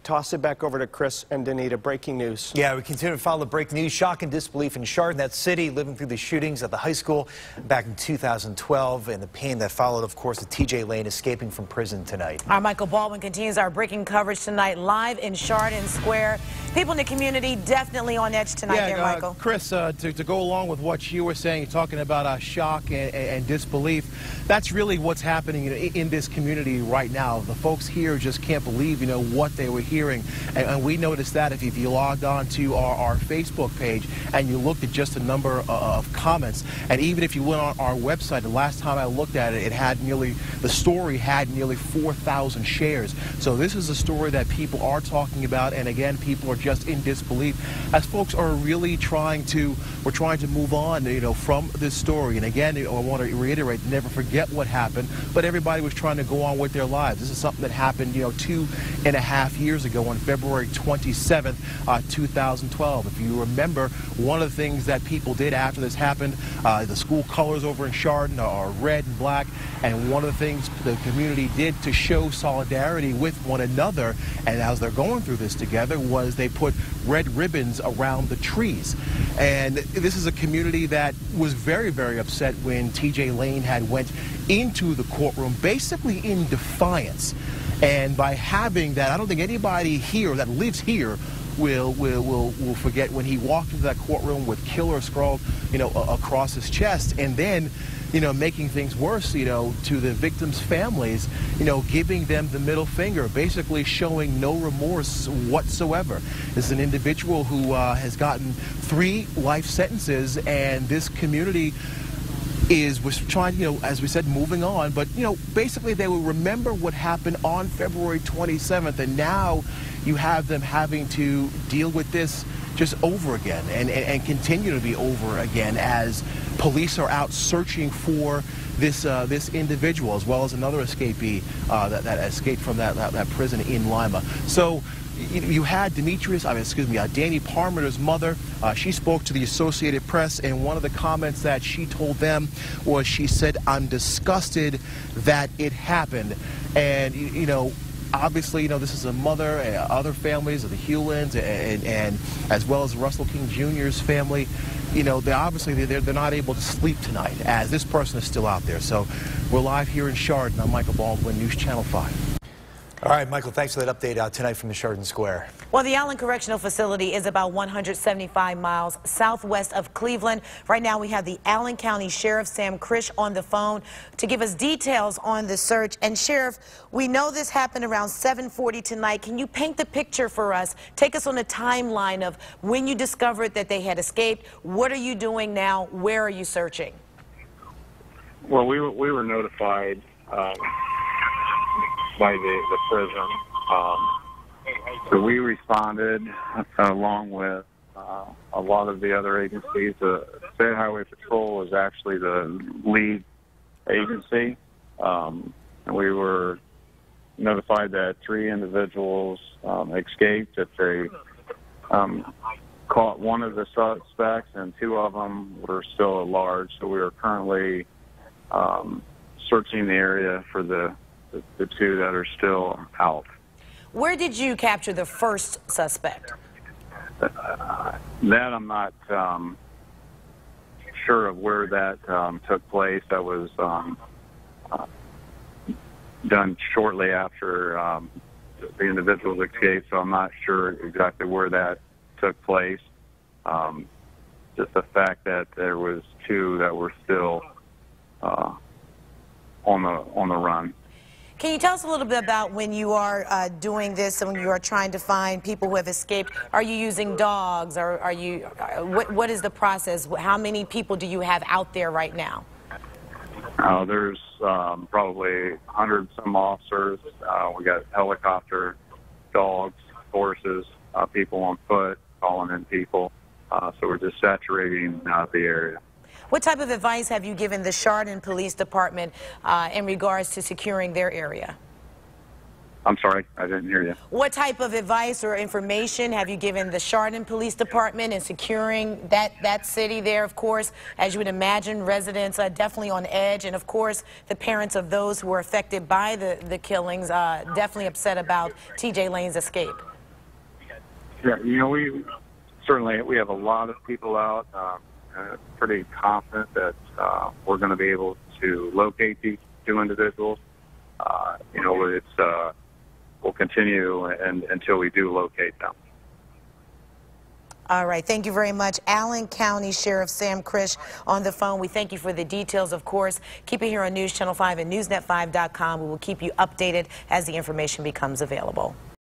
Toss it back over to Chris and Danita. Breaking news. Yeah, we continue to follow the breaking news. Shock and disbelief in Chardon, that city, living through the shootings at the high school back in 2012, and the pain that followed, of course, the TJ Lane escaping from prison tonight. Our Michael Baldwin continues our breaking coverage tonight live in Chardon Square. People in the community definitely on edge tonight Michael. Chris, to go along with what you were saying, talking about shock and disbelief, that's really what's happening in this community right now. The folks here just can't believe, what they were hearing. And we noticed that if you logged on to our Facebook page and you looked at just a number of comments, and even if you went on our website, the last time I looked at it, the story had nearly 4,000 shares. So this is a story that people are talking about, and again, people are just in disbelief as folks are really trying to move on, from this story. And again, I want to reiterate, never forget what happened, but everybody was trying to go on with their lives. This is something that happened, 2.5 years ago on February 27th, 2012. If you remember, one of the things that people did after this happened, the school colors over in Chardon are red and black, and one of the things the community did to show solidarity with one another, and as they're going through this together, was they put red ribbons around the trees. And this is a community that was very, very upset when TJ Lane had went into the courtroom basically in defiance. And by having that, I don't think anybody here that lives here will forget when he walked into that courtroom with killer scrawled, across his chest, and then, making things worse, to the victims' families, giving them the middle finger, basically showing no remorse whatsoever. This is an individual who has gotten 3 life sentences, and this community was trying, as we said, moving on, but, basically they will remember what happened on February 27th, and now you have them having to deal with this just over again and continue to be over again as police are out searching for this individual, as well as another escapee that escaped from that prison in Lima. So you had Danny Parmenter's mother. She spoke to the Associated Press, and one of the comments that she told them was, she said, "I'm disgusted that it happened." And, obviously, this is a mother and other families of the Hewlins and as well as Russell King Jr.'s family. They're not able to sleep tonight as this person is still out there. So we're live here in Chardon. I'm Michael Baldwin, News Channel 5. All right, Michael, thanks for that update tonight from the Chardon Square. Well, the Allen Correctional Facility is about 175 miles southwest of Cleveland. Right now, we have the Allen County Sheriff Sam Crish on the phone to give us details on the search. And Sheriff, we know this happened around 7:40 tonight. Can you paint the picture for us? Take us on a timeline of when you discovered that they had escaped. What are you doing now? Where are you searching? Well, we were notified by the prison. So we responded along with a lot of the other agencies. The State Highway Patrol is actually the lead agency. And we were notified that 3 individuals escaped, that they caught one of the suspects and 2 of them were still at large. So we are currently searching the area for the 2 that are still out. Where did you capture the first suspect? That I'm not sure of where that took place. That was done shortly after the individuals escaped, so I'm not sure exactly where that took place. Just the fact that there was 2 that were still on the run. Can you tell us a little bit about when you are doing this and when you are trying to find people who have escaped? Are you using dogs, or are you? What is the process? How many people do you have out there right now? There's probably 100 some officers. We got helicopter, dogs, horses, people on foot, calling in people. So we're just saturating the area. What type of advice have you given the Chardon Police Department in regards to securing their area? I'm sorry, I didn't hear you. What type of advice or information have you given the Chardon Police Department in securing that city there? Of course, as you would imagine, residents are definitely on edge, and of course, the parents of those who were affected by the killings definitely upset about T.J. Lane's escape. Yeah, we certainly have a lot of people out. Pretty confident that we're going to be able to locate these two individuals. We'll continue until we do locate them. All right. Thank you very much. Allen County Sheriff Sam Crish on the phone. We thank you for the details, of course. Keep it here on News Channel 5 and NewsNet5.com. We will keep you updated as the information becomes available.